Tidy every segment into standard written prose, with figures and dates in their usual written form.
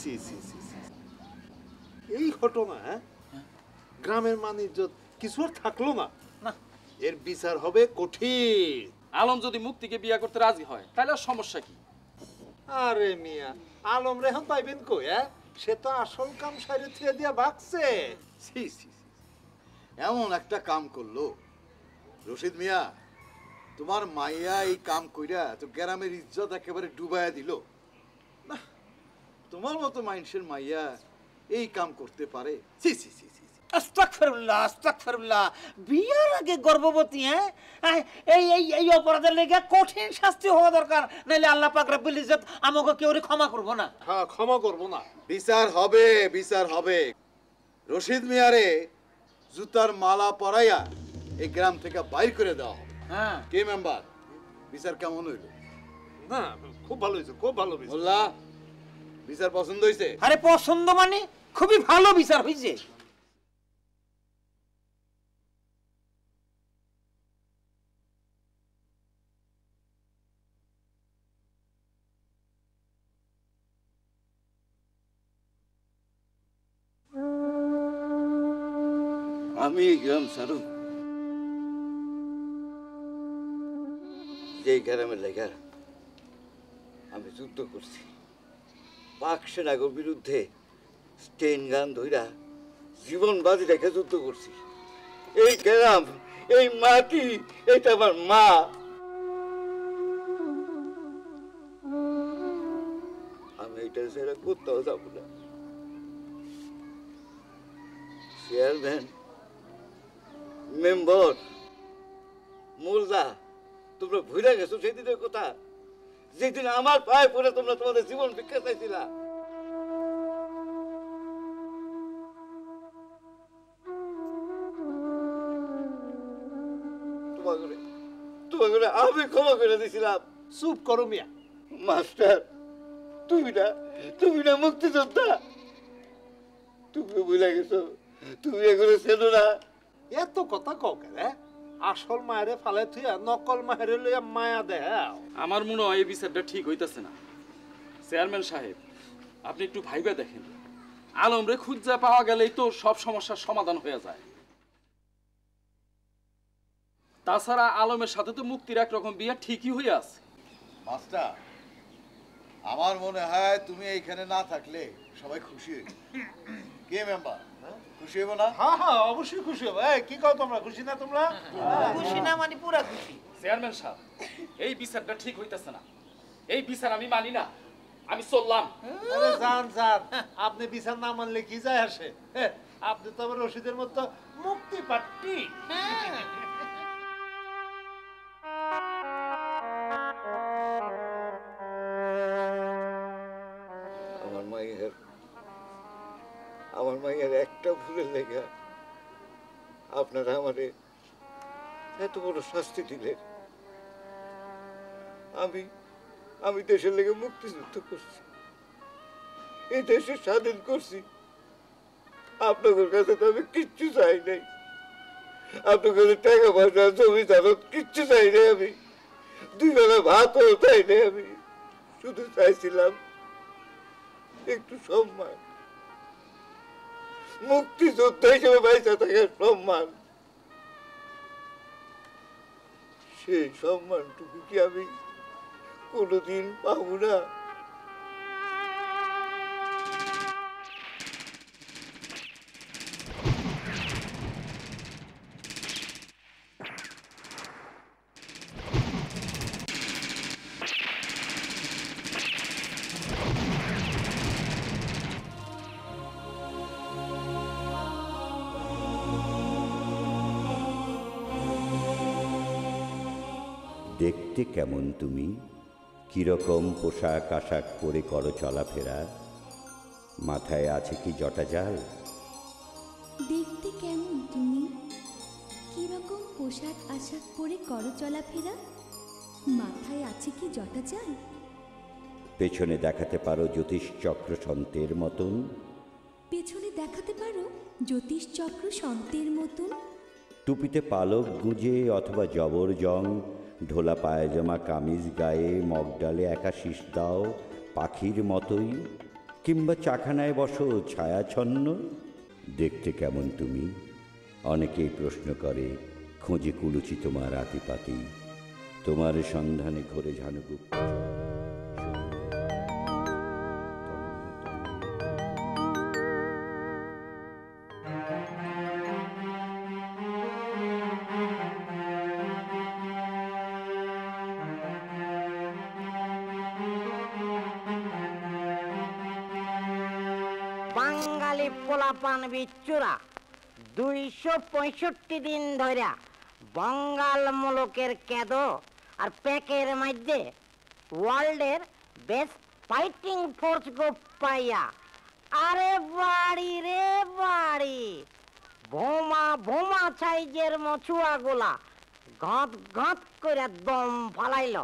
C সি সি C. এই ঘটনা গ্রামের মান ইজ্জত কিছু আর থাকলো না। না, এর বিচার হবে কঠিন। আলম যদি মুক্তিকে বিয়া করতে রাজি হয় তাহলে আর সমস্যা কি? আরে মিয়া, আলম রেহন পাইবেন কই? সে তো আসল কাম সাইরে থিয়ে দিয়া ভাগছে। সি সি সি, এমন একটা কাম করলো রশিদ মিয়া। তোমার মাইয়া এই কাম কইরা তো গ্রামের ইজ্জত একেবারে ডুবাইয়া দিল। না, তোমার মতো মানুষের মাইয়া এই কাম করতে পারে? সি সি সি সি। আস্তাগফিরুল্লাহ আস্তাগফিরুল্লাহ। বিয়ার আগে গর্ভবতী এই এই এই অপরাধের লেগে কঠিন শাস্তি হওয়া দরকার, নাইলে আল্লাহ পাক রব্বুল ইজ্জত আমাকে কেউ ক্ষমা করবো না। হ্যাঁ, ক্ষমা করবো না। বিচার হবে, বিচার হবে। রশিদ মিয়ারে জুতার মালা পরাইয়া এই গ্রাম থেকে বাইর করে দেওয়া হবে। হ্যাঁ, কে মেম্বার, বিচার কেমন হইল? না, খুব ভালো হয়েছে, খুব ভালো হয়েছে। মোল্লা, বিচার পছন্দ হয়েছে? আরে পছন্দ মানে খুবই ভালো বিচার হয়েছে। আমি এই গ্রাম সারু, যে গ্রামের লেখা আমি যুদ্ধ করছি। পাক সেনাগর বিরুদ্ধে স্টেন গান ধইরা জীবন বাজি রেখে যুদ্ধ করছি। এই গ্রাম, এই মাটি, এটা আমার মা। আমি এটা ছেড়ে কোথাও যাব না। চেয়ারম্যান, মেম্বার, মোল্লা, তোমরা ভুলে গেছো সেদিনের কথা, যেদিন আমার পায়ে পড়ে তোমরা তোমাদের জীবন ভিক্ষা চাইছিলা। তোমাকে আমি ক্ষমা করে দিছিলাম। চুপ করো মিয়া। মাস্টার, তুমি না মুক্তিযোদ্ধা, তুমি ভুলে গেছো, তুমি এগুলো চেনো না। এত কথা কও কেন? আসল মায়েরে ফালে থুইয়া নকল মায়েরে লইয়া মায়া দেও। আমার মনে হয় এই বিচারটা ঠিক হইতাছে না। চেয়ারম্যান সাহেব, আপনি একটু ভাইবা দেখেন। আলমরে খুঁজা পাওয়া গেলেই তো সব সমস্যার সমাধান হয়ে যায়। তাছাড়া আলমের সাথে তো মুক্তির একরকম বিয়া ঠিকই হয়ে আছে। মাস্টার, আমার মনে হয় তুমি এইখানে না থাকলে সবাই খুশি হইবে। কে মেম্বার, খুশি হইব না? হ্যাঁ হ্যাঁ, অবশ্যই খুশি হবে। কি কও তোমরা, খুশি না তোমরা? খুশি না মানে পুরা খুশি। চেয়ারম্যান সাহেব, এই বিচারটা ঠিক হইতাছে না। এই বিচার আমি মানি না, আমি চললাম। আরে যান যান, আপনি বিচার না মানলে কি যায় আসে? আপনি তো আবার রশিদের মতো মুক্তি পাট্টি। আমার মায়ের একটা ভুলের লেগে আপনারা আমারে এত বড় শাস্তি দিলেন। আমি দেশের লেগে মুক্তিযুদ্ধ করছি, এই দেশে স্বাধীন করছি। আপনাদের কাছে তো আমি কিচ্ছু চাই নাই। আপনার কাছে টাকা পয়সা, জমি জানত কিচ্ছু চাই নাই। আমি দুই বেলা ভাতও চাই নাই। আমি শুধু চাইছিলাম একটু সম্মান, মুক্তিযোদ্ধা হিসেবে বাইসা থাকার সম্মান। সেই সম্মানটুকু কি আমি কোনোদিন পাবো না? দেখতে কেমন তুমি, কিরকম পোশাক আশাক পরে করো চলাফেরা, মাথায় আছে কি জটা জাল? দেখতে কেমন তুমি, কিরকম পোশাক আশাক পরে করো চলাফেরা, মাথায় আছে কি জটা জাল? পেছনে দেখাতে পারো জ্যোতিষচক্র সন্তের মতন, পেছনে দেখাতে পারো জ্যোতিষচক্র সন্তের মতন। টুপিতে পালক গুঁজে অথবা জবর জং, ঢোলা পায়জামা কামিজ গায়ে, মগডালে একা শীষ দাও পাখির মতোই। কিংবা চাখানায় বসো ছায়াছন্ন? দেখতে কেমন তুমি? অনেকেই প্রশ্ন করে, খোঁজে কুলুচি তোমার আতিপাতি, তোমার সন্ধানে ঘোরে ঝানুগুপ্ত। বাঙালি পোলাপান বিচ্চুরা 265 দিন ধরে বঙ্গাল মুলুকের কেদ আর প্যাকের মধ্যে ওয়ার্ল্ডের বেস্ট ফাইটিং ফোর্স গো পাইয়া আরে বাড়ি রে বাড়ি ভোমা ভোমা সাইজের মছুয়া গুলা ঘট ঘট করে দম ফালাইল।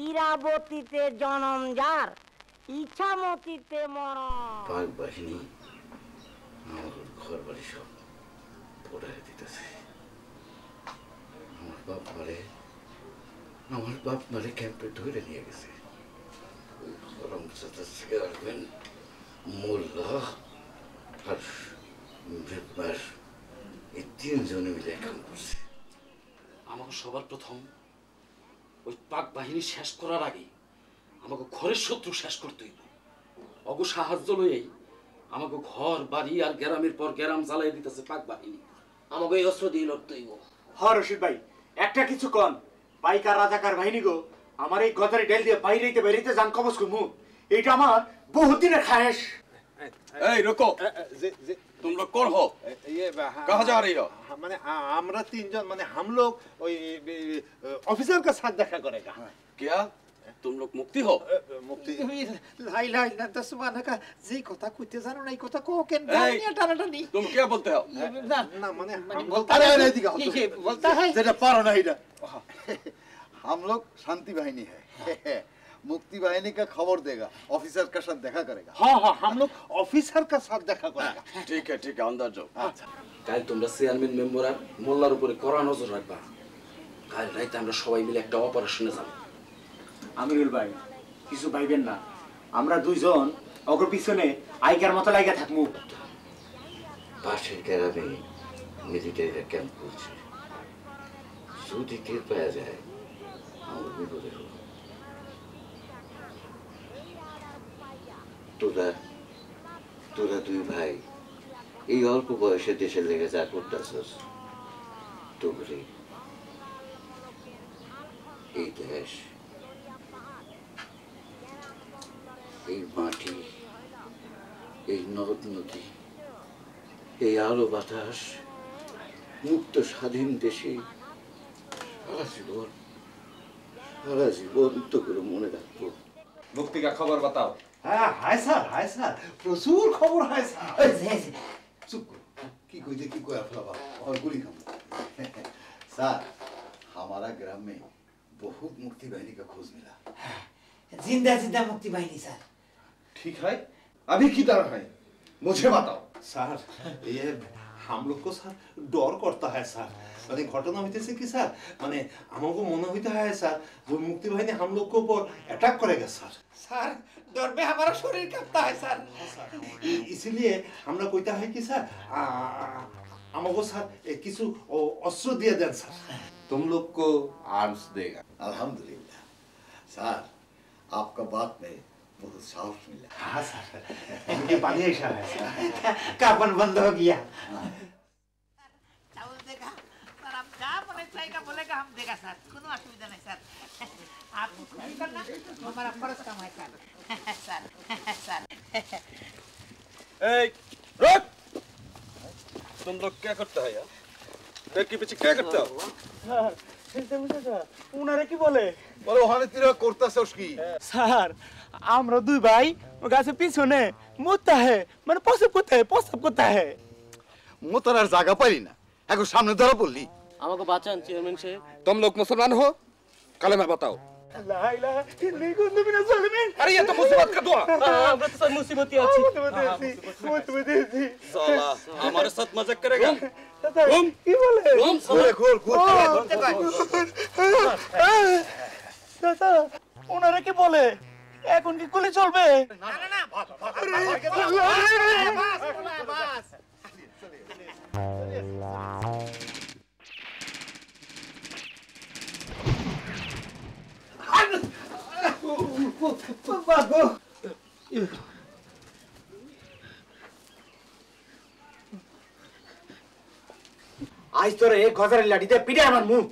ইরাবতীতে জনম যার, ইছামতিতে মরণ। পাক বাহিনী আমার ঘর বাড়ি সব পোড়ায় দিতেছে। আমার বাপ মারে ক্যাম্পে ধরে নিয়ে গেছে। চেয়ারম্যান মোল্লা আর ব্রেকমার এই 3 জনে মিলে কাম করছে। আমাকে সবার প্রথম ওই পাক বাহিনী শেষ করার আগে আমাকে ঘরের শত্রু শেষ করতে হইব। অগ সাহায্য লইয়াই আমাকে ঘর বাড়ি আর গ্রামের পর গ্রাম জ্বালাই দিতেছে পাক বাহিনী। আমাকে এই অস্ত্র দিয়ে লড়তে হইব। হ রশিদ ভাই, একটা কিছু কন। পাইকার রাজাকার বাহিনী গো, আমার এই গদারি ডেল দিয়ে বাইরেতে বাইরেতে যান কবজ করমু, এইটা আমার বহুত দিনের খায়েশ। এই রুকো, तुम लोग कौन हो? ये कहाँ जा रही हो? माने আমরা 3 জন মানে हम लोग ওই অফিসার का साथ দেখা करेगा। क्या तुम लोग मुक्ति हो? মুক্তি লাই লাই না সুবহানাকা, যে কথা কইতে জানো না এই কথা কো কেন এই, টানাটানি? तुम क्या बोलते हो? না না মানে अरे अरे एदिকে आओ तो। ये बोलता है যেটা পারো না এটা। हम लोग शांति बाहिनी है। मुक्ति बाहिनी का खबर देगा, ऑफिसर का साथ देखा करेगा। हाँ हाँ हम लोग ऑफिसर का साथ দেখা करेगा। ठीक है अंदर जाओ। কাল তোমরা চেয়ারম্যান মেম্বার আর মোল্লার উপরে কড়া নজর রাখবা। কাল রাতে আমরা সবাই মিলে একটা অপারেশনে যাব। আমিরুল ভাই, কিছু ভাইবেন না, আমরা 2 জন অগর পিছনে আইকার মতো লাগা থাকমু। পাশের গ্রামে মিলিটারিরা ক্যাম্প করছে। যদি টের পাওয়া যায় আমার বিপদে হলো। তোরা 2 ভাই এই অল্প বয়সে দেশের লেগে যা করতেছস, তোরে এই দেশ, এই মাটি, এই নদ নদী, এই আলো বাতাস, মুক্ত স্বাধীন দেশে সারা জীবন তো করে মনে রাখবো। मुक्ति का खबर बताओ। हाँ हाय सर प्रचुर खबर है सर। चुप करो, की कोई अफला और गोली खाओ। सर, हमारा ग्राम में बहुत मुक्ति बाहिनी का खोज मिला। जिंदा जिंदा मुक्ति बाहिनी सर। ठीक है, अभी किधर है मुझे बताओ। सर ये हम लोग को सर डर करता है सर। মানে ঘটনা হইতেছে কি স্যার, মানে আমাকে মনে হইতে হয় স্যার वो मुक्ति बाहिनी हम लोग के ऊपर अटैक करेगा सर। सर डर में हमारा शरीर कांपता है सर। इसलिए हमरा कहता है कि सर हमको सर किसी अस्त्र दिया दें सर। तुम लोग को आर्म्स देगा। अल्हम्दुलिल्लाह सर, आपका बात में बहुत साहस मिला। हाँ सर, मुझे पानी ऐसा है सर। कापन बंद हो गया। बोलेगा हम देगा सर, कोनो असुविधा नहीं सर। आप खुशी करना हमारा फर्ज काम है सर। सर सर ए, रुक! तुम लोग क्या करते हो यार? पेड़ के पीछे क्या करते हो? উনারে কি বলে? বলে ওখানে তিরা করতেছস কি? স্যার আমরা 2 ভাই ও গাছের পিছনে মুততা है, মানে প্রসব করতে है। মোতার আর জায়গা পাইলি না, এখন সামনে ধরা পড়লি। আমাকে বাঁচান চেয়ারম্যান সাহেব। तुम लोग मुसलमान हो? कलमा बताओ। লা ইলাহা ইল্লাল্লাহ মিনাজ জালিমিন। अरे ये तो मुसीबत का दुआ। আমরা তো স্যার মুসিবতে আছি। মুতবদি साला हमारे साथ मजाक करेगा? কি বলে? খোল চাচা ওনারে কি বলে? এখন কি গুলি চলবে? না না না বাস আজ তোরে গজারের লাঠিতে পিটে আমার মুখ।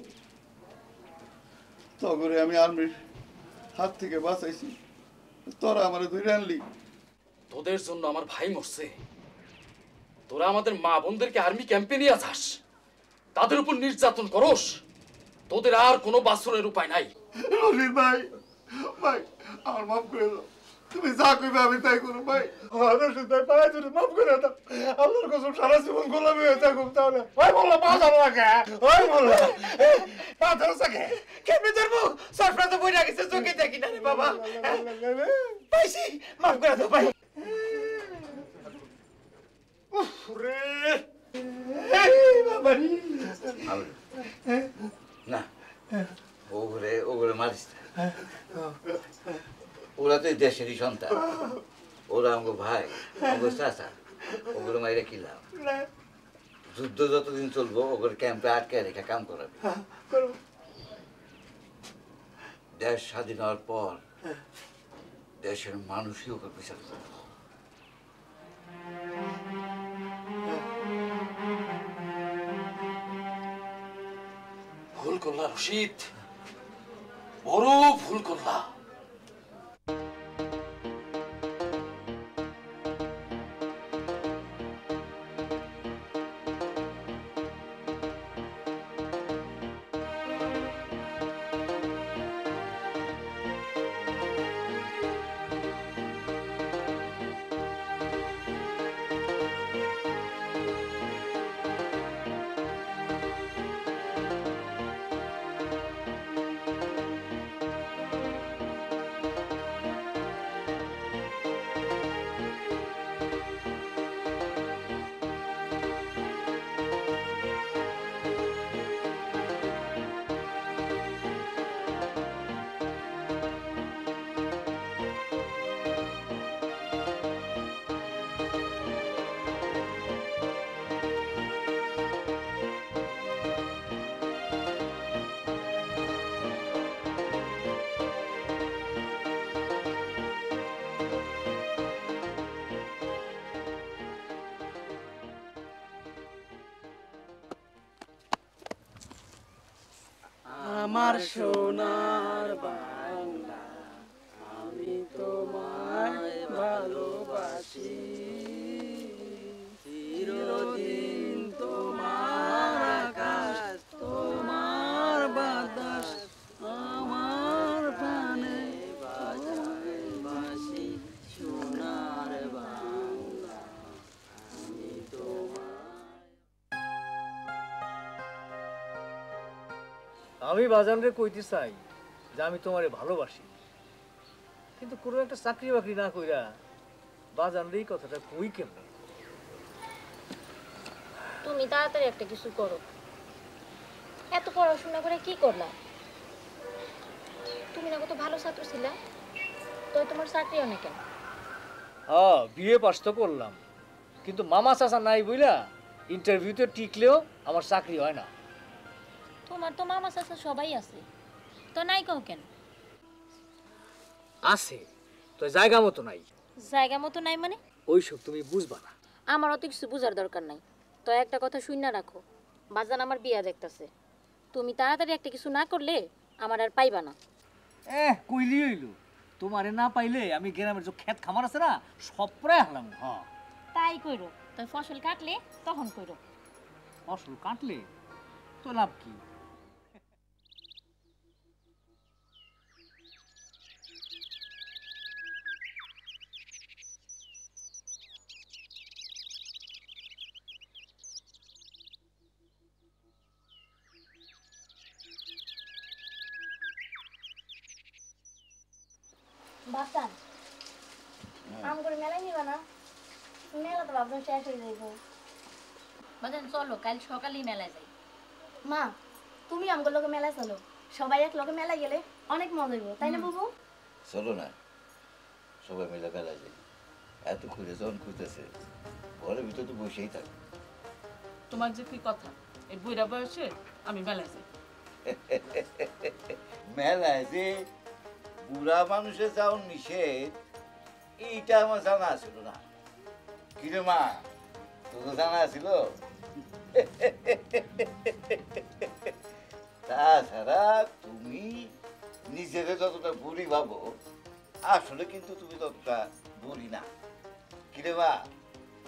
তগরে আমি আর্মির হাত থেকে বাঁচাইছি, তোরা আমার ধরে আনলি। তোদের জন্য আমার ভাই মরছে, তোরা আমাদের মা বোনদেরকে আর্মি ক্যাম্পে নিয়ে যাস, তাদের উপর নির্যাতন করস। তোদের আর কোনো বাসনের উপায় নাই। রশিদ ভাই, ভাই আমার মাফ করে দাও, তুমি যা কইবে আমি তাই করব ভাই। রশিদ ভাই পায়ে ধরে মাফ করে দাও, আল্লাহর কসম সারা জীবন গোলামি হয়ে থাকুম তাহলে। ওই বললো পা ধরো আগে, ওই বললো পা ধরো আগে। কেমনে ধরবো? সরফরা তো বইরা গেছে, চোখে দেখি না রে বাবা। পাইছি, মাফ করে দাও ভাই। উফ রে বাবা রে। না, ওগুলো মারিস না। ওরা তো দেশেরই সন্তান, ওরা আমার ভাই, আমার চাচা, ওগুলো মাইরে কি লাভ? যুদ্ধ যতদিন চলবো ওগুলো ক্যাম্পে আটকে রেখে কাম করাবে। দেশ স্বাধীন হওয়ার পর দেশের মানুষই ওকে বিচার করবে। ভুল করলা রশিদ, বড় ভুল করলা। আমার সোনার বাংলা, আমি তোমায় ভালোবাসি, চিরদিন তোমার আকাশ, তোমার বাতাস, আমার প্রাণে বাজায় বাঁশি, সোনার বাংলা, আমি তোমায়। আমি বাজানরে কইতে চাই যে আমি তোমারে ভালোবাসি, কিন্তু কোনো একটা চাকরি বাকরি না কইরা বাজানরে এই কথাটা কই কেমনে? তুমি তাড়াতাড়ি একটা কিছু করো। এত পড়াশোনা করে কি করলা? তুমি না কত ভালো ছাত্র ছিলা, তো তোমার চাকরি অনেক কেন? হ্যাঁ, বিয়ে পাস তো করলাম, কিন্তু মামা চাচা নাই বইলা ইন্টারভিউতে টিকলেও আমার চাকরি হয় না। তোমার তো মামা চাচা সবাই আছে, তো নাই কও কেন? আছে তো জায়গা মতো নাই। জায়গা মতো নাই মানে? ওইসব তুমি বুঝবা না। আমার অত কিছু বুঝার দরকার নাই। তো একটা কথা শুনে রাখো, বাজান আমার বিয়া দেখতাছে। তুমি তাড়াতাড়ি একটা কিছু না করলে আমার আর পাইবা না। কইলি হইলো, তোমারে না পাইলে আমি গ্রামের যে ক্ষেত খামার আছে না সব প্রায় হালাম। হ্যাঁ তাই কইরো, তো ফসল কাটলে তখন কইরো। ফসল কাটলে তো লাভ কি? বাসান আমগুলো মেলায় নিবা না? মেলা তো ভাবলাম শেষ হয়ে যাইব। বাজান চলো, কাল সকালেই মেলায় যাই। মা, তুমি আমগুলোকে মেলায় চলো, সবাই এক লগে মেলায় গেলে অনেক মজা হইব, তাই না বাবু? চলো না, সবাই মিলে মেলা যায়। এত খুঁজে যখন খুঁজতেছে ঘরের ভিতরে তো বসেই থাকে। তোমার যে কি কথা, এই বুড়া বয়সে আমি মেলায় যাই। মেলায় যে বুড়া মানুষের যাওয়া নিষেধ এইটা আমার জানা ছিল না। কিরে মা, তোর জানা ছিল? তাছাড়া তুমি নিজেকে যতটা বুড়ি ভাবো আসলে কিন্তু তুমি ততটা বুড়ি না। কিরে মা,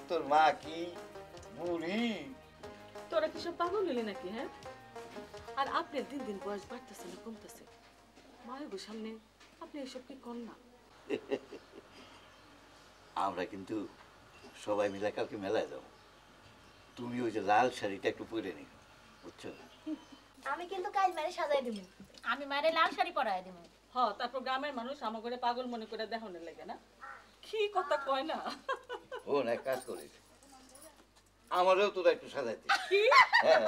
তোর মা কি বুড়ি? তোরা কি সব পাগল হলি নাকি? হ্যাঁ, আর আপনার দিন দিন বয়স বাড়তেছে না কমতেছে? মায়ের সামনে আপনি এসব কি কর না? আমরা কিন্তু সবাই মিলে কালকে মেলায় যাবো। তুমি ওই যে লাল শাড়িটা একটু পরে নি, বুঝছো? আমি কিন্তু কাল মারে সাজাই দিব। আমি মারে লাল শাড়ি পরায় দিব। হ, তারপর গ্রামের মানুষ আমাকে পাগল মনে করে দেখানোর লাগে না? কি কথা কয় না? ও না, এক কাজ করিস, আমারও তোরা একটু সাজাইতে। কি? হ্যাঁ,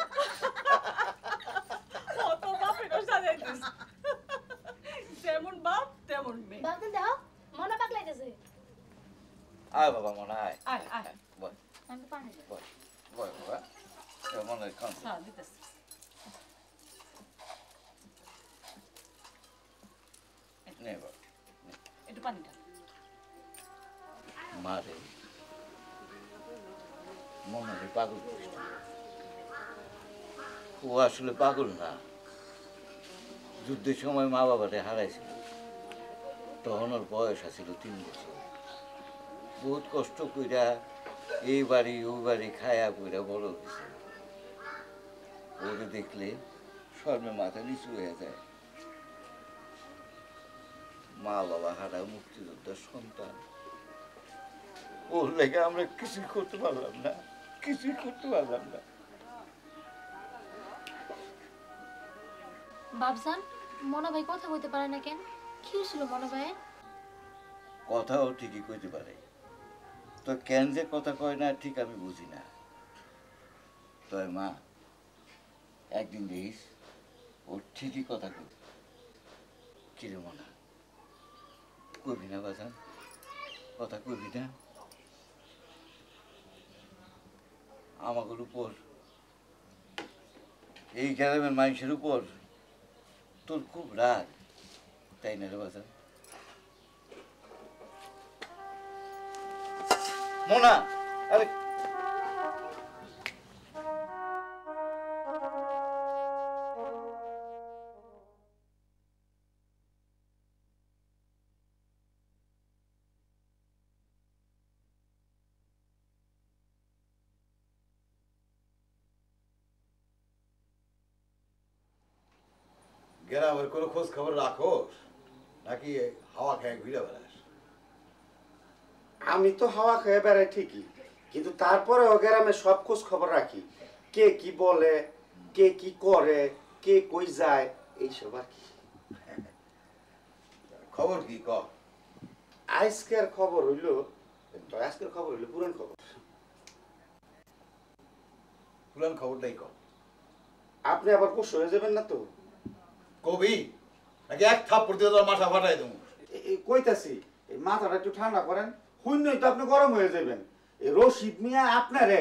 কত বাপেরও সাজাই দিস। যেমন বাপ তেমন মেয়ে। বাপকে দাও, মনে পাকলাইতেছে। আয় বাবা, মনে আয়। আয় আয়, বয় আমি পানি দাও। বয় বয় বাবা, মনে খান। হ্যাঁ, দিতেছি। নে বাবা, একটু পানি ঢাল। মারে মনে হয় পাগল করিস না। ও আসলে পাগল না। যুদ্ধের সময় মা বাবারে হারাইছিল, তখন ওর বয়স আছিল 3 বছর। বহুত কষ্ট কইরা এই বাড়ি ওই বাড়ি খায়া কইরা বড় হয়েছে। ওরে দেখলে শর্মে মাথা নিচু হয়ে যায়। মা বাবা হারা মুক্তিযোদ্ধার সন্তান, ওর লেগে আমরা কিছুই করতে পারলাম না, কিছুই করতে পারলাম না। বাবজান, মনা ভাই কথা কইতে পারে না কেন? কি হয়েছিল মনা ভাই? কথাও ঠিকই কইতে পারে, তো কেন যে কথা কয় না ঠিক আমি বুঝি না। তবে মা, একদিন দেখিস ও ঠিকই কথা কইতে। কিরে মনা, কবি না বাজান? কথা কবি না? আমাদের উপর, এই গ্রামের মানুষের উপর তোর খুব রাগ, তাই না রে বাজান? মোনা, আরে গ্রামের কোনো খোঁজ খবর রাখোস নাকি হাওয়া খেয়ে ঘুরে বেড়াস? আমি তো হাওয়া খেয়ে বেড়াই ঠিকই, কিন্তু তারপরেও গ্রামে সব খোঁজ খবর রাখি। কে কি বলে, কে কি করে, কে কই যায়, এইসব আর কি। খবর কি ক? আজকের খবর হইল, আজকের খবর হইল পুরান খবর। পুরান খবরটাই ক। আপনি আবার বস হয়ে যাবেন না তো? কবি নাকি এক থাপ্পড় দিয়ে তোর মাথা ফাটাই দেবো? কইতাছি, এই মাথাটা একটু ঠান্ডা করেন, শূন্যই তো আপনি গরম হয়ে যাবেন। এই রশিদ মিয়া আপনারে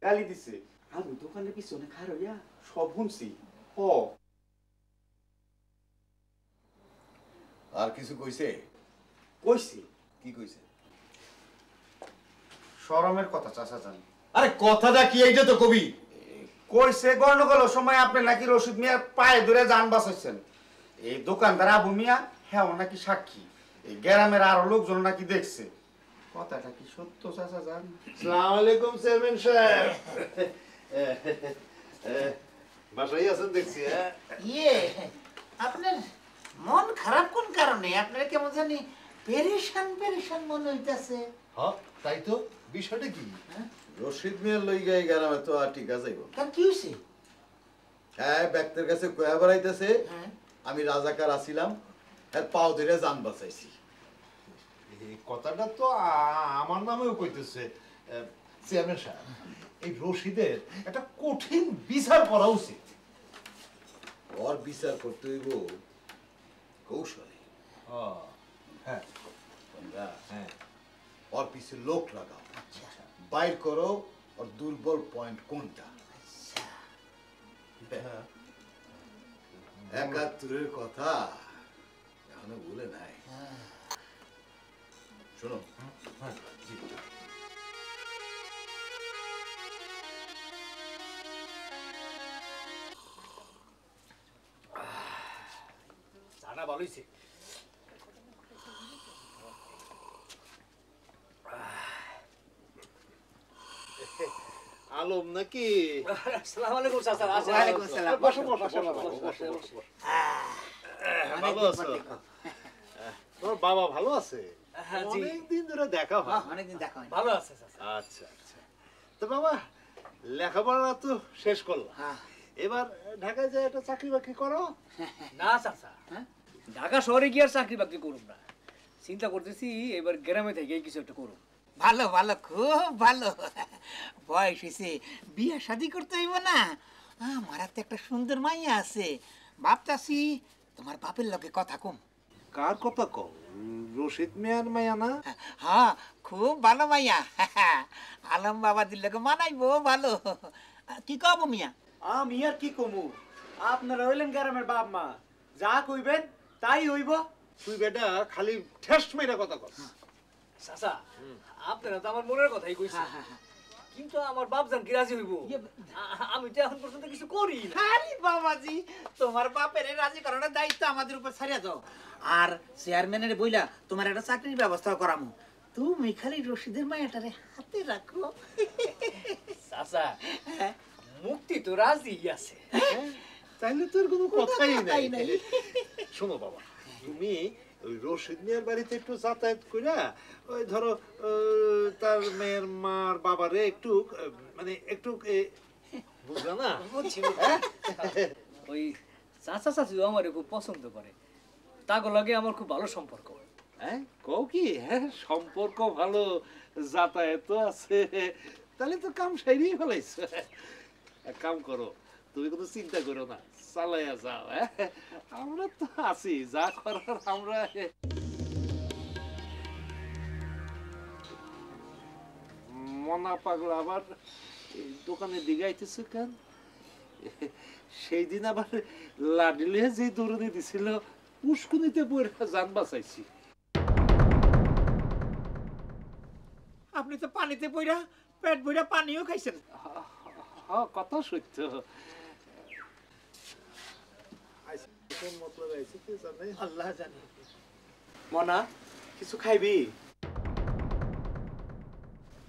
গালি দিছে, আমি দোকানের পিছনে খার হইয়া সব শুনছি। ও আর কিছু কইছে? কইছি। কি কইছে? শরমের কথা চাচা জান। আরে কথাটা কি এইটা তো কবি। কইছে গন্ডগোলের সময় আপনি নাকি রশিদ মিয়ার পায়ে ধরে যান বাঁচাইছেন। এই দোকানদার আবু মিয়া হ্যাঁ নাকি সাক্ষী, এই গ্রামের আরো লোকজন নাকি দেখছে। কথাটা কি সত্য চাচা জান? আসসালামু আলাইকুম চেয়ারম্যান সাহেব। বাসায় আছেন দেখছি। হ্যাঁ, ইয়ে, আপনার মন খারাপ কোন কারণে? আপনার কেমন জানি পেরেশান পেরেশান মনে হইতাছে। হ্যাঁ তাই তো, বিষয়টা কি? রশিদ মিয়ার লই গাই গ্রামে তো আর ঠিক আছে। কারণ কি হয়েছে? হ্যাঁ, ব্যক্তির কাছে কয়া বেড়াইতেছে আমি রাজাকার আছিলাম, হ্যাঁ পাও ধরে জান বাঁচাইছি। এই কথাটা তো আমার নামেও কইতেছে। চেয়ারম্যান সাহেব, এই রশিদের একটা কঠিন বিচার করা উচিত। ওর বিচার করতে হইব কৌশলে। হ্যাঁ, তোমরা ওর পিছে লোক লাগাও, বাইর করো ওর দুর্বল পয়েন্ট কোনটা। 71-এর কথা এখনো ভুলে নাই। শোনো, চাটা ভালো হয়েছে। আলম নাকি? আসসালামু আলাইকুম চাচা। ওয়ালাইকুম আসসালাম। বসো বসো বসো। ভালো আছো? তোমার বাবা ভালো আছে? হ্যাঁ, জি। অনেকদিন ধরে দেখা হয়। অনেকদিন দেখা হয়। ভালো আছে চাচা। আচ্ছা আচ্ছা। তো বাবা লেখাপড়া তো শেষ করলাম, এবার ঢাকায় যায় একটা চাকরি বাকরি করো। না চাচা, ঢাকা শহরে গিয়ে আর চাকরি বাকরি করুম না, চিন্তা করতেছি এবার গ্রামে থেকে কিছু একটা করুম। ভালো ভালো, খুব ভালো। বয়স হয়েছে, বিয়ে শাদি করতে হইব না? আমার হাতে একটা সুন্দর মাইয়া আছে, ভাবতাছি তোমার বাপের লগে কথা কম। কার কথা কও? রশিদ মিয়ার মাইয়া না? হ্যাঁ, খুব ভালো মাইয়া। আলম বাবা দিলে মানাইবো ভালো। কি কব মিয়া? আমি আর কি কমু, আপনারা হইলেন গ্রামের বাপ মা, যা কইবেন তাই হইব। তুই বেটা খালি ঠেস মেরা কথা কর। চাচা, আপনারা তো আমার মনের কথাই কইছেন, কিন্তু আমার বাপজান কি রাজি হইব? আমি তো এখন পর্যন্ত কিছু করি না। আরে বাবাজি, তোমার বাপের রাজি করানোর দায়িত্ব আমাদের উপর ছাড়িয়া যাও। আর চেয়ারম্যানের বইলা তোমার একটা চাকরির ব্যবস্থা করামু, তুমি খালি রশিদের মায়াটারে হাতে রাখো। চাচা, মুক্তি তো রাজি আছে, তাইলে তোর কোনো কথাই নাই। শোনো বাবা, তুমি ওই রশিদ মিয়ার বাড়িতে একটু যাতায়াত কইরা ওই ধরো তার মেয়ের মার বাবারে একটু মানে একটু বুঝলা না? ওই চাচা চাচিও আমার খুব পছন্দ করে, তাগো লাগে আমার খুব ভালো সম্পর্ক। হ্যাঁ কও কি? হ্যাঁ সম্পর্ক ভালো, যাতায়াত আছে, তাহলে তো কাম সাইরেই ফেলাইছো। এক কাম করো, তুমি কোনো চিন্তা করো না, চালাইয়া যাও। হ্যাঁ আমরা তো আছি, যা করার আমরা। মনা পাগলা আবার দোকানে দিকে আইতেছে কেন? সেই দিন আবার লাডিলে যে দৌড়নি দিছিল, পুষ্কুনিতে পড়ে জান বাঁচাইছি। আপনি তো পানিতে পইরা পেট ভইরা পানিও খাইছেন। হ্যাঁ কথা সত্য। আল্লাহ জানে। মনা, কিছু খাইবি?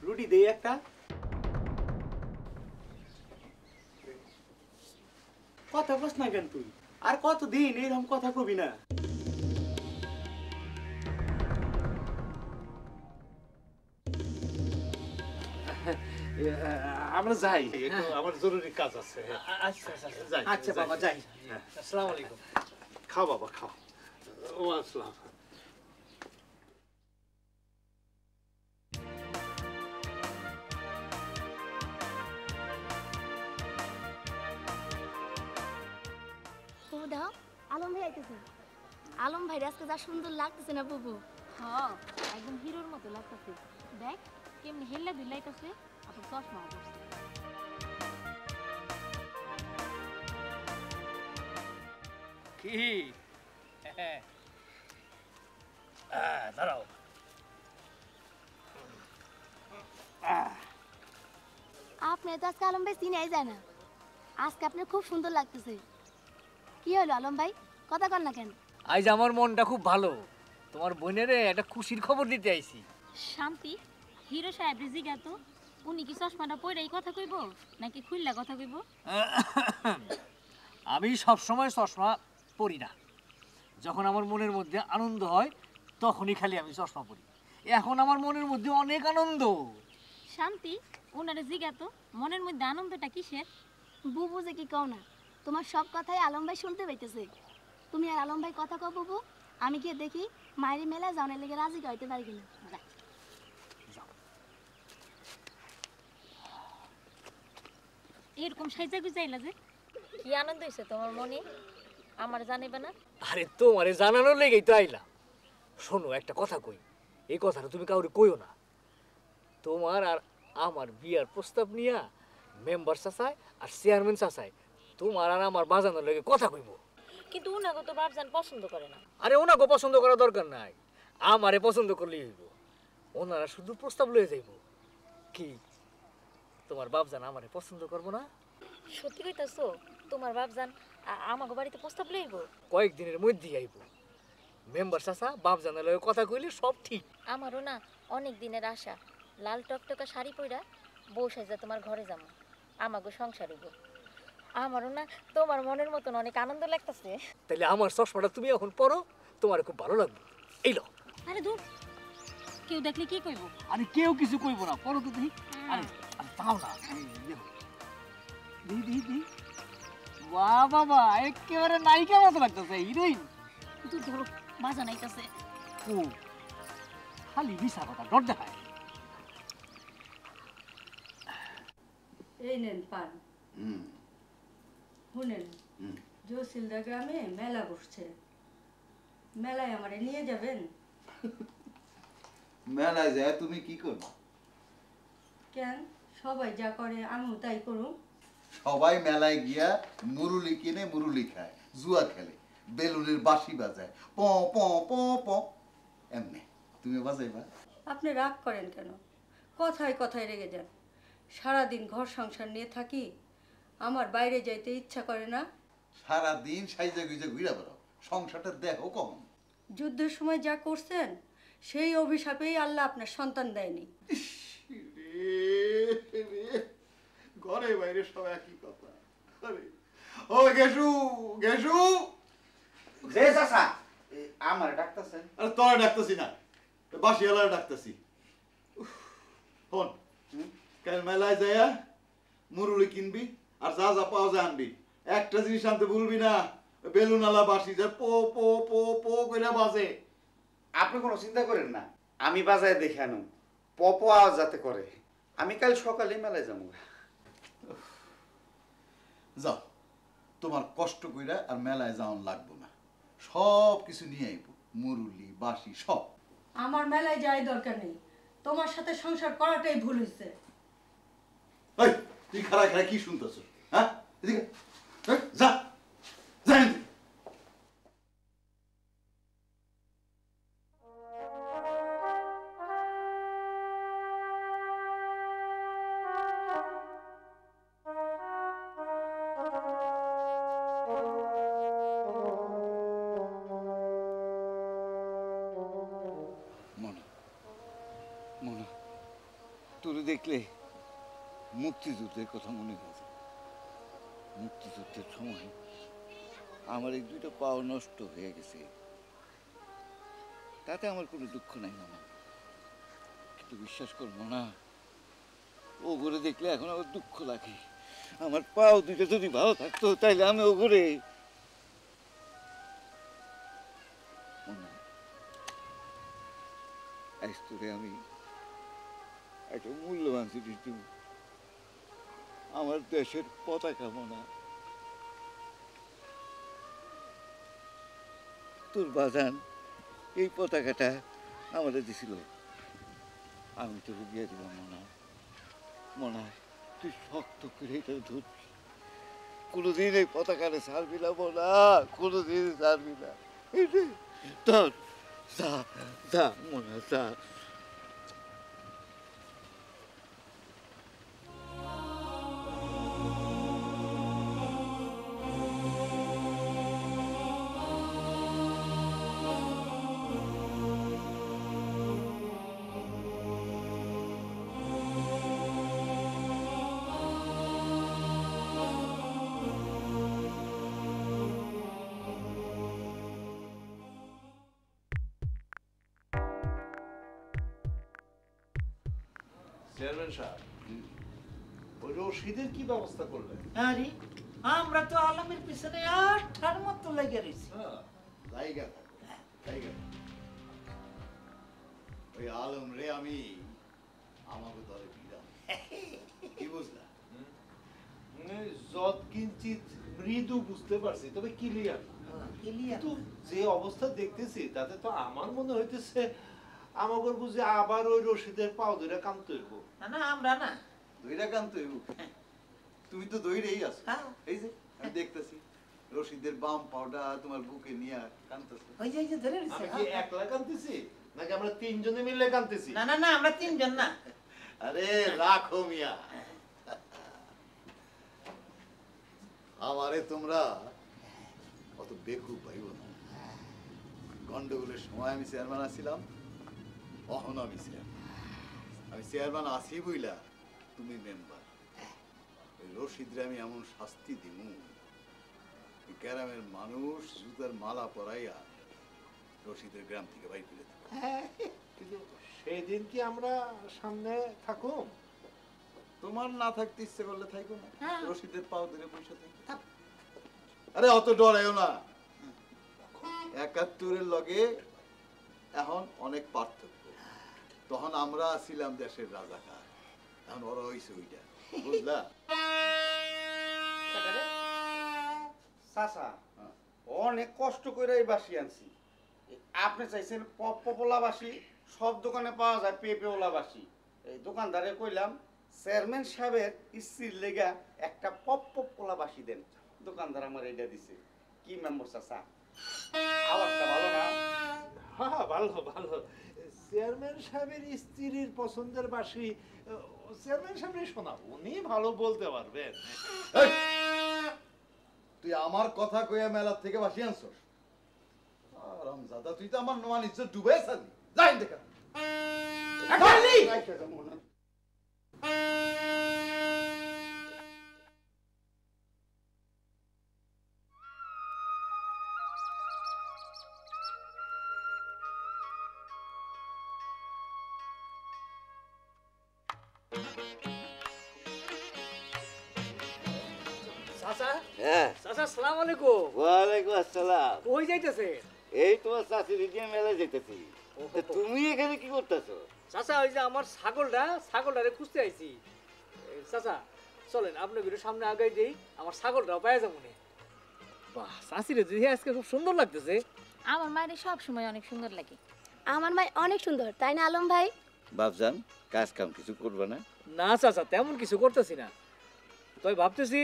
রুটি দেই একটা। কথা বস না কেন তুই? আর কতদিন এরকম কথা কবি না? আমরা যাই, আমার জরুরি কাজ আছে। আচ্ছা বাবা, যাই। আসসালামু আলাইকুম। খাও বাবা খাও। ও আসসালাম। দাও, আলম ভাই আইতেছে। আলম ভাই আজকে যা সুন্দর লাগতেছে না বুবু। হ্যাঁ, একদম হিরোর মতো লাগতেছে। দেখ কেমনি হেল্লা দিলাইতেছে, আবার চশমা পরছে। কি? দাঁড়াও। আপনি তো আজকে আলম ভাই চিনাই যায় না। আজকে আপনার খুব সুন্দর লাগতেছে। কি হলো আলম ভাই, কথা কন না কেন? আজ আমার মনটা খুব ভালো, তোমার বোনের একটা খুশির খবর দিতে আইছি। শান্তি, হিরো সাহেব রিজিগা তো উনি কি চশমাটা পরেই কথা কইব নাকি খুললা কথা কইব? আমি সব সময় চশমা পরি না, যখন আমার মনের মধ্যে আনন্দ হয় তখনই খালি আমি চশমা পরি। এখন আমার মনের মধ্যে অনেক আনন্দ। শান্তি, ওনারে জিগা তো মনের মধ্যে আনন্দটা কিসের? বুবু যে কি কও না, তোমার সব কথাই আলম ভাই শুনতে পাইতেছে। তুমি আর আলম ভাই কথা কও বুবু, আমি গিয়ে দেখি মায়ের মেলায় যাওয়ার লেগে রাজি হইতে পারি কিনা। এরকম সাইজা গুজাইলা যে কি আনন্দ হইছে তোমার মনে, আমার জানিবে না? আরে তোমারে জানানোর লেগেই তো আইলাম। শোনো একটা কথা কই, এই কথাটা তুমি কাউরে কইও না। তোমার আর আমার বিয়ার প্রস্তাব নিয়া মেম্বার চাচায় আর চেয়ারম্যান চাচায় তোমার আর আমার বাজানোর লাগে কথা কইব। কিন্তু উনাগো তো বাপজান পছন্দ করে না। আরে ওনাকে পছন্দ করা দরকার নাই, আমারে পছন্দ করলেই হইব। ওনারা শুধু প্রস্তাব লয়ে যাইব। কি তোমার বাপজান আমারে পছন্দ করবো না? সত্যি কইতাছো? তোমার বাপজান আমাগো বাড়িতে প্রস্তাব লইব? কয়েকদিনের মধ্যেই আইব। মেম্বার চাচা বাপজানের লগে কথা কইলে সব ঠিক। আমারও না অনেক দিনের আশা, লাল টকটকা শাড়ি পইরা বউ সাইজা তোমার ঘরে যাবো, আমাগো সংসার হইব। আমারও না তোমার মনের মতন অনেক আনন্দ লাগতেছে। তাইলে আমার চশমাটা তুমি এখন পরো, তোমার খুব ভালো লাগবে। এই লো। আরে দূর, কেউ দেখলে কি কইব? আরে কেউ কিছু কইব না, পরো তো তুমি। আরে তাও না, বাহ বাবা, একেবারে নায়িকা মতো লাগতেছে, হিরোইন। তুই ধরো বাজা নাইতাছে। ও খালি মিশা কথা, ডর দেখায়। এই নেন পান। শুনেন, জসিলদা গ্রামে মেলা বসছে, মেলায় আমারে নিয়ে যাবেন? মেলায় যায় তুমি কি করবে? কেন, সবাই যা করে আমিও তাই করুম। সবাই মেলায় গিয়া মুরুলি কিনে মুরুলি খায়, জুয়া খেলে, বেলুনের বাঁশি বাজায়, প প প প এমনি তুমি বাজাইবা? আপনি রাগ করেন কেন? কথায় কথায় রেগে যান। সারাদিন ঘর সংসার নিয়ে থাকি, আমার বাইরে যাইতে ইচ্ছা করে না। সারাদিন সাইজা গুইজা ঘুরে বেড়াও, সংসারটা দেখো কম। যুদ্ধের সময় যা করছেন সেই অভিশাপেই আল্লাহ আপনার সন্তান দেয়নি। ঘরে বাইরে সব একই কথা। ও গেসু গেসু, যে চাচা আমার ডাকতেছেন? আরে তোরা ডাকতেছি না, বাসি এলার ডাকতেছি। ফোন কাল মেলায় যাইয়া মুরুলি কিনবি আর যা যা পাওয়া যায় আনবি। একটা জিনিস আনতে ভুলবি না, বেলুন আলা বাসি যা পো পো পো পো করে বাজে। আপনি কোনো চিন্তা করেন না, আমি বাজায় দেখে আনুম, পপ আওয়াজ যাতে করে। আমি কাল সকালে মেলায় যাবো। যাও, তোমার কষ্ট কইরা আর মেলায় যাওয়ান লাগবো না, সব কিছু নিয়ে আইব, মুরুলি বাসি সব। আমার মেলায় যাই দরকার নেই, তোমার সাথে সংসার করাটাই ভুল হয়েছে। এই তুই খাড়া খাড়া কি শুনতেছ? হ্যাঁ এদিকে যা যা এদিকে। তোরে দেখলে মুক্তিযুদ্ধের কথা মনে হয়েছে। মুক্তিযুদ্ধের সময় আমার এই দুইটা পাও নষ্ট হয়ে গেছে, তাতে আমার কোনো দুঃখ নাই মামা, কিন্তু বিশ্বাস করবো না, ও ঘরে দেখলে এখন আমার দুঃখ লাগে। আমার পাও দুইটা যদি ভালো থাকতো তাইলে আমি ও ঘরে তোরে আমি একটা মূল্যবান জিনিস দিব, আমার দেশের পতাকা মনা। তোর বাজান এই পতাকাটা আমাদের দিছিল, আমি তোকে দিয়ে দিলাম মনা। মনা তুই শক্ত করে এটা ধরবি, কোনোদিন এই পতাকাটা ছাড়বি না মনা, কোনোদিন ছাড়বি না। তোর যা যা মনা যা। চেয়ারম্যান সাহেব, ওই রশিদের কি ব্যবস্থা করলেন? আরে আমরা তো আলমের পিছনে আঠার মতো লেগে রয়েছি। জায়গা থাকো, জায়গা থাকো। ওই আলম রে আমি আমাকে দলে দিলাম, কি বুঝলা? যত কিঞ্চিত মৃদু বুঝতে পারছি, তবে ক্লিয়ার কিন্তু যে অবস্থা দেখতেছি তাতে তো আমার মনে হইতেছে আমাকে বুঝি আবার ওই রশিদের পাও ধরে কামতে হইব। না না আমরা না দইরা কান্ত হইব। তুমি তো দইরেই আছো। এই যে আমি দেখতেছি রশিদের বাম পাউডা তোমার বুকে নিয়ে কানতেছে। ওই যে ধরে আমি কি একলা কানতেছি নাকি আমরা তিনজনে মিলে কানতেছি? না না না আমরা তিনজন না। আরে রাখো মিয়া, আমারে তোমরা অত বেকুব ভাইব না। গন্ডগোলের সময় আমি চেয়ারম্যান আছিলাম, অহন আমি চেয়ারম্যান। আমি চেয়ারম্যান আছি বইলা তুমি মেম্বার। ওই রশিদরে আমি এমন শাস্তি দিমু, গ্রামের মানুষ জুতার মালা পরাইয়া রশিদের গ্রাম থেকে বাইর করে দেব। কিন্তু সেই দিন কি আমরা সামনে থাকুম? তোমার না থাকতে ইচ্ছে করলে থাকো না, রশিদের পাও ধরে বসে থাকো। আরে অত ডরাইও না, ৭১-এর লগে এখন অনেক পার্থক্য। তখন আমরা ছিলাম দেশের রাজাকার, এখন ওরা হইছে ওইটা, বুঝলা? চাচা অনেক কষ্ট করে এই বাসি আনছি। আপনি চাইছেন পপলা বাসি, সব দোকানে পাওয়া যায় পেঁপেওলা বাসি। এই দোকানদারে কইলাম চেয়ারম্যান সাহেবের স্ত্রীর লেগা একটা পপলা বাসি দেন। দোকানদার আমার এটা দিছে। কি মেম্বার চাচা, আওয়াজটা ভালো না? হ্যাঁ ভালো ভালো। চেয়ারম্যান সাহেবের স্ত্রীর পছন্দের বাসি চেয়ারম্যান সাহেবের শোনা, উনি ভালো বলতে পারবেন। তুই আমার কথা কইয়া মেলা থেকে বাসি আনছস? আরামজাদা, তুই তো আমার নোমান ইজ্জত ডুবাই ছাড়লি। যাই দেখা চাচা, হ্যাঁ চাচা আসসালামু আলাইকুম। ওয়ালাইকুম আসসালাম। কই যাইতেছে? এই তোমার চাষির দিয়ে মেলা যেতেছি। তা তুমি এখানে কি করতেছো? চাচা ওই যে আমার ছাগলটারে খুঁজতে আইছি। চাচা চলেন আপনি ভিডিও সামনে আগাই দেই, আমার ছাগলটাও পাওয়া যাবো না। বাহ, চাষিরে যদি আজকে খুব সুন্দর লাগতেছে। আমার মায়ের সব সময় অনেক সুন্দর লাগে। আমার মাই অনেক সুন্দর, তাই না আলম ভাই? বাপজান, কাজ কাম কিছু করবে না? না চাচা, তেমন কিছু করতেছি না। তাই ভাবতেছি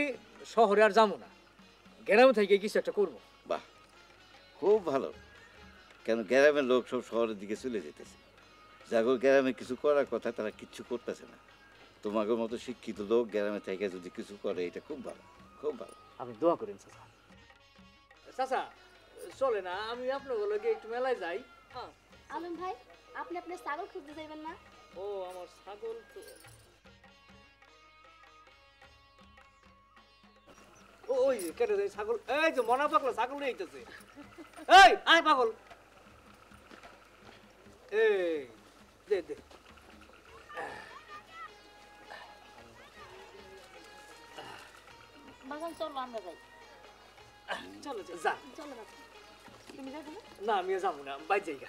শহরে আর যাবো না, গ্রামে থেকে কিছু একটা করবো। বাহ, খুব ভালো। কেন গ্রামের লোক সব শহরের দিকে চলে যেতেছে, যাগো গ্রামে কিছু করার কথা তারা কিচ্ছু করতেছে না। তোমাকে মতো শিক্ষিত লোক গ্রামে থেকে যদি কিছু করে, এটা খুব ভালো, খুব ভালো। আপনি দোয়া করেন চাচা। চাচা চলে না, আমি আপনার লগে একটু মেলায় যাই। হ্যাঁ আলম ভাই, আপনি আপনার ছাগল খুঁজতে যাবেন না? ও আমার ছাগল তো ওই কেটে দেয় ছাগল। এই যে মনা পাগলা ছাগল নিয়ে আইতেছে। এই আয় পাগল, এই দে দে। বাগান চলো আমরা যাই। চলো যা। চলো বাবা, তুমি যাবে না? না আমি যাবো না, বাইর জায়গা।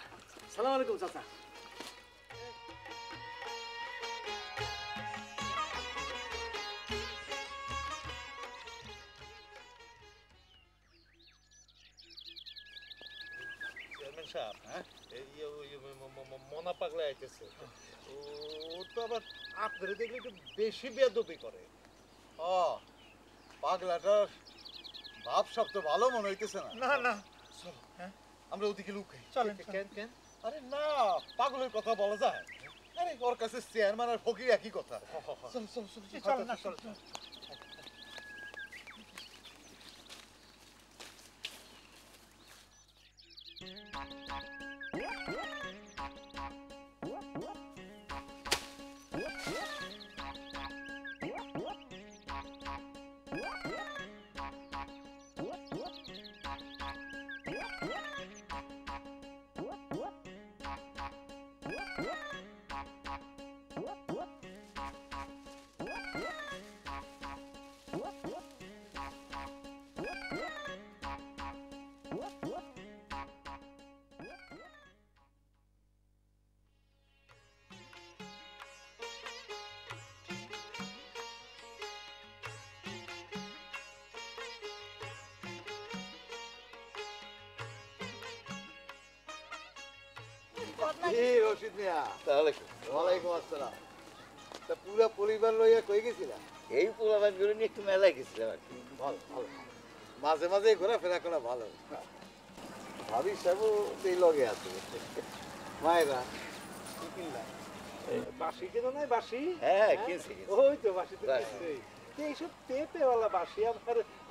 সালাম আলাইকুম চাচা। চেয়ারম্যান সাহেব, মনা পাগলা আইতেছে। ও তো আবার আপনারা দেখলে একটু বেশি বেয়াদবি করে। পাগলাটার ভাব সব তো ভালো মনে হইতেছে না। না না, আমরা ওদিকে লুকাই। চলেন। কেন কেন? আরে না, পাগলের কথা বলা যায়? আরে ওর কাছে চেয়ারম্যান আর ফকির একই কথা। চল চল চল চল না, চল চল। রশিদ মিয়া ওয়ালাইকুম আসসালাম। তা পুরা পরিবার লইয়া কই গেছিলা? এই পোলাপান করে নিয়ে একটু মেলায় গেছিলাম আর কি। ভালো ভালো, মাঝে মাঝে ঘোরাফেরা করা ভালো। ভাবি সাহেবও এই লগে আছে। মায়েরা কি কিনলা? বাসি কেন নাই বাসি? হ্যাঁ কিনছি। ওই তো বাসি তো কিনছি। এইসব পেঁপেওয়ালা বাসি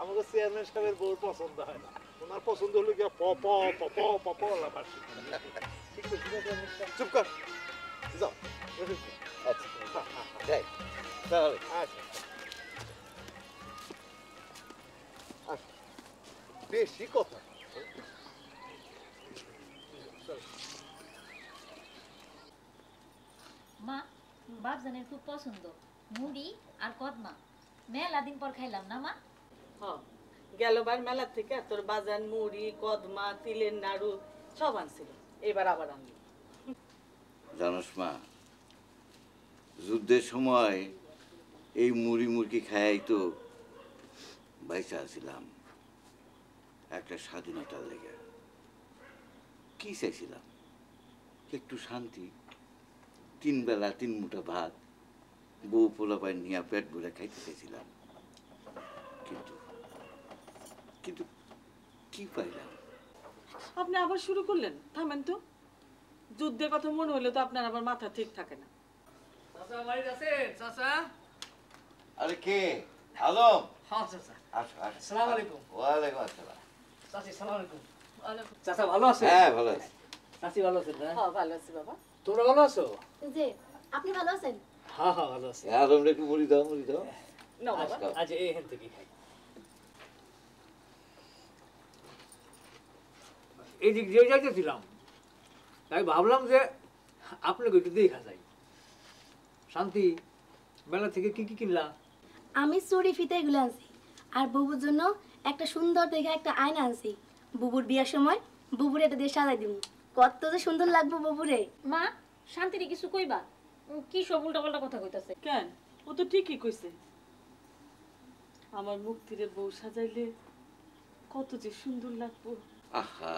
আমাকে চেয়ারম্যান সাহেবের বউর পছন্দ হয় না। ওনার পছন্দ হলো গিয়ে পপওয়ালা বাসি। ঠিক আছে, চুপ কর, যাও। আচ্ছা যাই তাহলে। আচ্ছা বেশি কথা। মা বাপজানের খুব পছন্দ মুড়ি আর কদমা। মেলা দিন পর খাইলাম না মা। গেলবার মেলা থেকে তোর বাজার মুড়ি কদমা তিলের নাড়ু সব আনছিল, এবার আবার আনলি। জানোস মা, যুদ্ধের সময় এই মুড়ি মুরগি খাই তো বাইচা আছিলাম একটা স্বাধীনতার লেগে। কি চাইছিলাম? একটু শান্তি, 3 বেলা 3 মুঠা ভাত, বউ পোলাপাই নিয়ে পেট ভরে খাইতে চাইছিলাম। কিন্তু কিন্তু কি পাইলাম? আপনি আবার শুরু করলেন, থামেন তো। যুদ্ধের কথা মনে হলে তো আপনার আবার মাথা ঠিক থাকে না। চাচা বাড়িতে আছেন? চাচা আরে কে? আলম। হ্যাঁ চাচা। আসো আসো। আসসালামু আলাইকুম। ওয়ালাইকুম আসসালাম। চাচি আসসালামু আলাইকুম। চাচা ভালো আছেন? হ্যাঁ ভালো আছি। চাচি ভালো আছেন না? হ্যাঁ ভালো আছি বাবা। তোমরা ভালো আছো? জি, আপনি ভালো আছেন? হ্যাঁ হ্যাঁ ভালো আছি। আলমরে একটু মুড়ি দাও, মুড়ি দাও। না বাবা, আজ এইখান থেকে খাই। এই দিক দিয়ে যাইতেছিলাম, তাই ভাবলাম যে আপনাকে একটু দেখা যায়। শান্তি, মেলা থেকে কি কি কিনলা? আমি চুড়ি ফিতে এগুলো আনছি, আর বুবুর জন্য একটা সুন্দর দেখে একটা আয়না আনছি। বুবুর বিয়ার সময় বুবুর এটা দিয়ে সাজাই দিব। কত যে সুন্দর লাগবে বুবুরে। মা শান্তিরে কিছু কইবা? কি সব উল্টাপাল্টা কথা কইতাছে? কেন? ও তো ঠিকই কইছে। আমার মুক্তিরে বউ সাজাইলে কত যে সুন্দর লাগবো। আহা,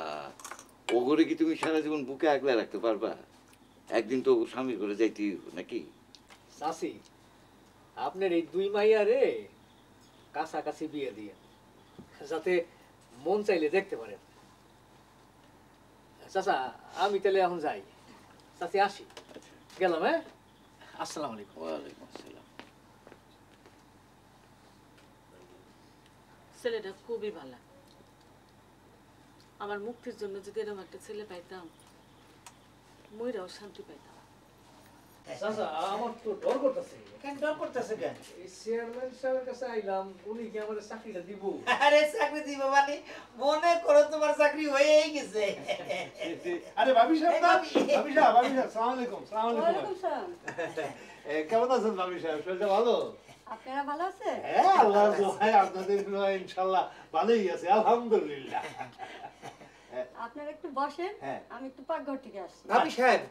ওগরে কি তুমি সারা জীবন বুকে আগলে রাখতে পারবা? একদিন তো স্বামী করে যাইতেই হবে নাকি? চাচি, আপনার এই 2 মাইয়া রে কাছাকাছি বিয়ে দিয়ে, যাতে মন চাইলে দেখতে পারেন। চাচা আমি তাহলে এখন যাই। চাচি আসি। গেলাম। হ্যাঁ, আসসালামু আলাইকুম। ওয়ালাইকুম আসসালাম। ছেলেটা খুবই ভালো। আমার মুক্তির জন্য যদি এরকম একটা ছেলে পাইতাম, মইরাও শান্তি পাইতাম। চাচা আমার তো ডর করতেছে। কেন ডর করতেছে কেন? এই চেয়ারম্যান সাহেবের কাছে আইলাম, উনি কি আমাদের চাকরিটা দিব? আরে চাকরি দিব মানে মনে করো তোমার চাকরি হয়েই গেছে। আরে ভাবি সাহেব না? ভাবি সাহেব, আসসালামু আলাইকুম। ওয়ালাইকুম সালাম। কেমন আছেন ভাবি সাহেব? শরীরটা ভালো? আপনারা ভালো আছেন? হ্যাঁ, আল্লাহর দোহাই আপনাদের দোয়ায় ইনশাআল্লাহ ভালোই আছে, আলহামদুলিল্লাহ। আপনারা একটু বসেন, হ্যাঁ। আমি একটু পাকঘর থেকে আসছি। ভাবি সাহেব,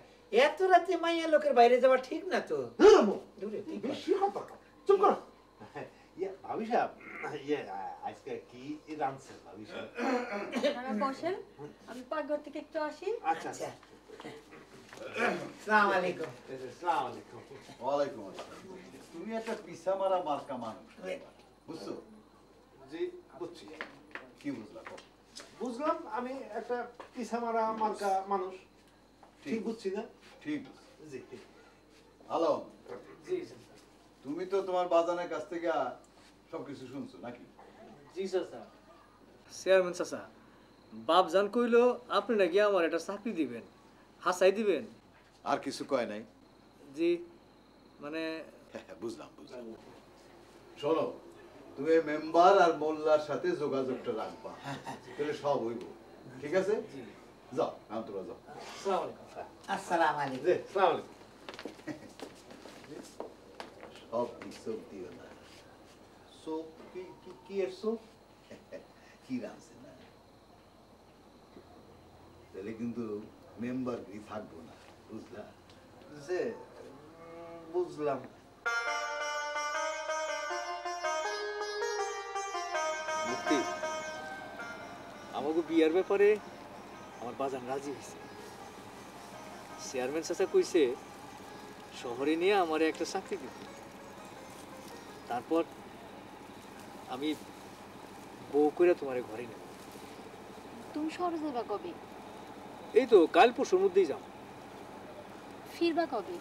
এত রাতে মাইয়া লোকের বাইরে যাওয়া ঠিক না তো। দূরে ঠিক না। বেশি কথা কও। চুপ করো। ভাবি সাহেব, আজকে কি রাঁধছেন ভাবি সাহেব? আপনারা বসেন, আমি পাকঘর থেকে একটু আসি। আচ্ছা আচ্ছা। আসসালামু আলাইকুম। আসসালামু আলাইকুম। ওয়ালাইকুম আসসালাম। তুমি একটা পিছা মারা মার্কা মানুষ, বুঝছো? জি বুঝছি। কি বুঝলা? বুঝলাম, আমি একটা পিছা মারা মার্কা মানুষ। ঠিক বুঝছি না? ঠিক। জি। আলম, জি তুমি তো তোমার বাজানের কাছ থেকে সবকিছু শুনছো নাকি? জি চাচা। চেয়ারম্যান চাচা, বাপ জান কইলো আপনি নাকি আমার একটা চাকরি দিবেন, হাসাই দিবেন। আর কিছু কয় নাই? জি মানে বুঝলাম বুঝলাম। শোনো, তুমি মেম্বার আর মোল্লার সাথে যোগাযোগটা রাখবা, তাহলে সব হইব। ঠিক আছে? যাও, নাম তোরা যাও। আসসালামু আলাইকুম। আসসালামু আলাইকুম। জি, আসসালামু আলাইকুম। সব চোখ দিও না। চোখ কি এর চোখ? কি রাখছে না, তাহলে কিন্তু মেম্বার কি থাকবো না, বুঝলা? জি, বুঝলাম। মুক্তি, আমাকে বিয়ার ব্যাপারে আমার বাজান রাজি হয়েছে। চেয়ারম্যান চাচা কইছে শহরে নিয়ে আমার একটা চাকরি দিতে, তারপর আমি বউ করে তোমার ঘরে নেব। তুমি শহরে যাবা কবে? এই তো কাল পরশুর মধ্যেই যাও। ফিরবা কবে?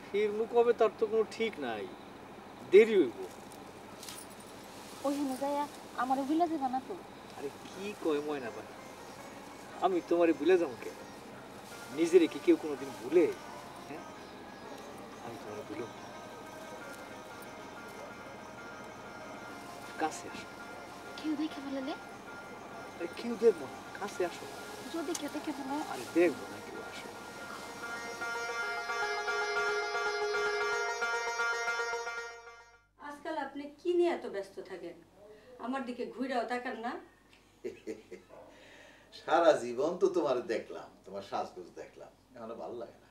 ফিরমু কবে তার তো কোনো ঠিক নাই, দেরি হইব। ওইখানে যাইয়া আমারও ভুলে যাবা না তো? আরে কি কয় ময়না ভাই, আমি তোমারে ভুলে যাবো কে? নিজেরে কি কেউ কোনোদিন ভুলে? হ্যাঁ, আমি তোমারে ভুলো। কাছে আসো। কেউ দেখে ফেলালে? আরে কেউ দেখবো না, কাছে আসো। যদি কেউ দেখে ফেলে? আরে দেখবো না, কেউ আসো। আজকাল আপনি কি নিয়ে এত ব্যস্ত থাকেন? আমার দিকে ঘুরেও তাকান না। সারা জীবন তো তোমার দেখলাম, তোমার সাজগোজ দেখলাম, এখন ভালো লাগে না।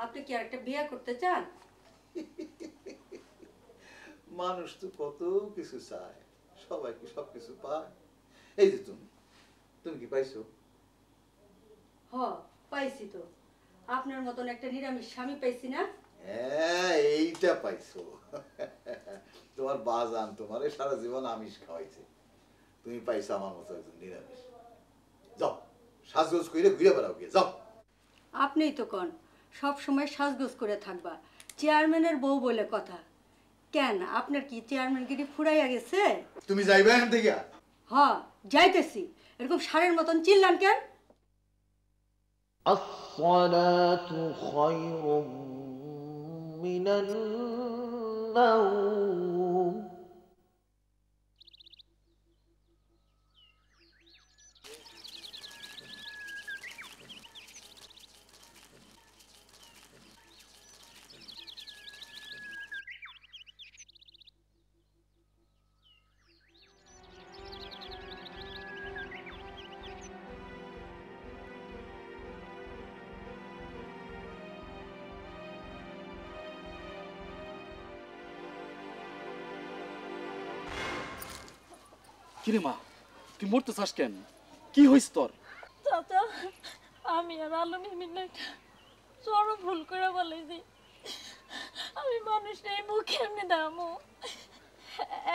আপনি কি আরেকটা বিয়ে করতে চান? মানুষ তো কত কিছু চায়, সবাই কি সবকিছু পায়? এই যে তুমি তুমি কি পাইছো? হ, পাইছি তো। আপনার মতন একটা নিরামিষ স্বামী পাইছি না? হ্যাঁ, এইটা পাইছো। তোমার বাজান তোমারে সারা জীবন আমিষ খাওয়াইছে, তুমি পাইছো আমার মতো একজন নিরামিষ। যাও সাজগোজ করে ঘুরে বেড়াও গিয়ে, যাও। আপনিই তো কন সব সময় সাজগোজ করে থাকবা, চেয়ারম্যানের বউ বলে কথা। কেন আপনার কি চেয়ারম্যানগিরি ফুরাইয়া গেছে? তুমি যাইবে এখান থেকে? হ, যাইতেছি। এরকম সারের মতন চিল্লান কেন? الصلاة خير من النوم কিরে মা, তুই মরতে চাস কেন? কি হয়েছে তোর? চাচা, আমি আর আলম মিলে একটা চরম ভুল করে বলেছি। আমি মানুষটা এই মুখে এমনি দামো,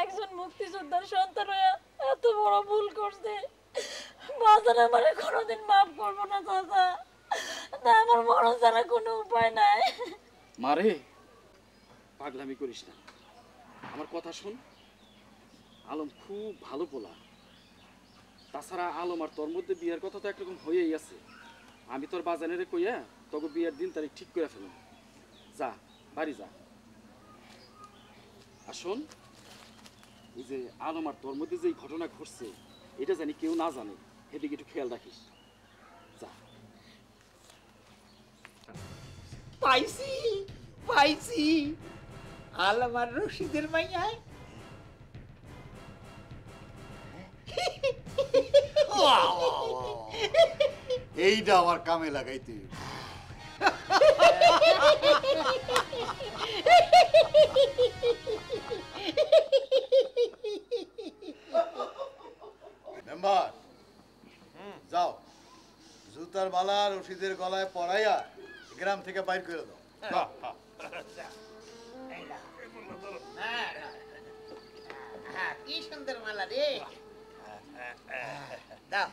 একজন মুক্তিযোদ্ধার সন্তান হয়ে এত বড় ভুল করছে, বাজার আমার কোনোদিন মাফ করবো না চাচা। তা আমার মরণ ছাড়া কোনো উপায় নাই। মারে, পাগলামি করিস না, আমার কথা শোন। আলম খুব ভালো পোলা, তাছাড়া আলম আর তোর মধ্যে বিয়ের কথা তো একরকম হয়েই আছে। আমি তোর বাজানেরে কইয়া তোকে বিয়ের দিন তারিখ ঠিক করে ফেলুন। যা, বাড়ি যা। আর শোন, এই যে আলম আর তোর মধ্যে যে ঘটনা ঘটছে, এটা জানি কেউ না জানে, এদিকে একটু খেয়াল রাখিস। যা। পাইছি পাইছি, আলম আর রশিদের মাইয়ায়। এইটা আমার কামে লাগাইতে। মেম্বার, যাও জুতার মালা রশিদের গলায় পরাইয়া গ্রাম থেকে বাইর করে দাও। কি সুন্দর মালা রে, দাও।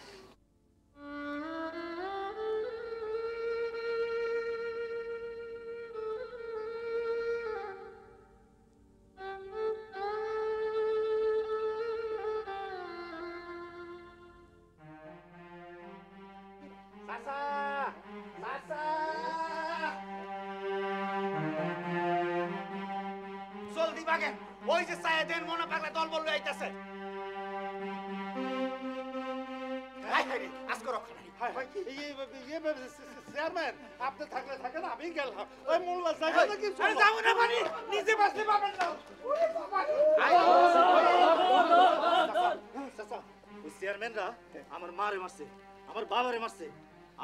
জলদি ভাগেন, ওই যে সায়েদের মনে পাগলা দল বললো আইতাছে। চেয়ারম্যান, আপনি থাকলে থাকেন, আমি গেলাম। ওই মোল্লা জায়গা নাকি যাবো না মানে নিজে বাঁচতে পাবেন না। ওই চেয়ারম্যানরা আমার মারে মারছে, আমার বাবারে মারছে,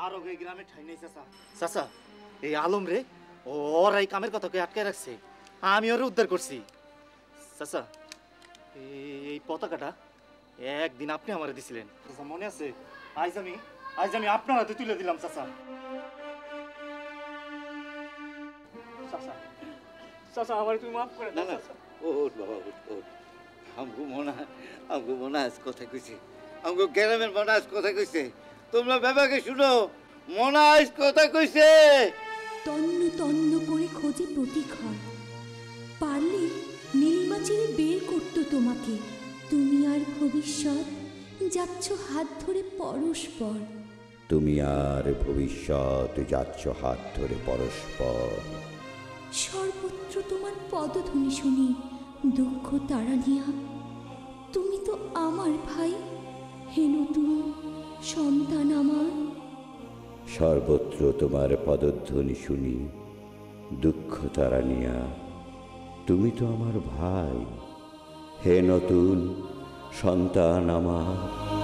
আর ওকে এই গ্রামে ঠাই নেই। চাচা চাচা, এই আলম রে ওরা এই কামের কথাকে আটকে রাখছে, আমি ওরে উদ্ধার করছি। চাচা, এই পতাকাটা একদিন আপনি আমারে দিছিলেন, চাচা মনে আছে? আজ আমি আপনার হাতে তুলে দিলাম চাচা। চাচা আমার তুমি মাফ করে না দাও না চাচা। ওঠ বাবা ওঠ আমগো মনে আজ কথা কইছে আমগো গ্রামের মনে আজ কথা কইছে তোমরা বাবাকে শুনো মনে আজ কথা কইছে তন্ন তন্ন করে খোঁজে প্রতি ঘর, পারলে নীলিমা চিরে বের করতো তোমাকে। তুমি আর ভবিষ্যৎ যাচ্ছ হাত ধরে পরস্পর। তুমি আর ভবিষ্যৎ যাচ্ছ হাত ধরে পরস্পর। সর্বত্র তোমার পদধ্বনি শুনি দুঃখ তাড়ানিয়া। তুমি তো আমার ভাই, হে নতুন সন্তান আমার। সর্বত্র তোমার পদধ্বনি শুনি দুঃখ তাড়ানিয়া। তুমি তো আমার ভাই, হে নতুন সন্তান আমার।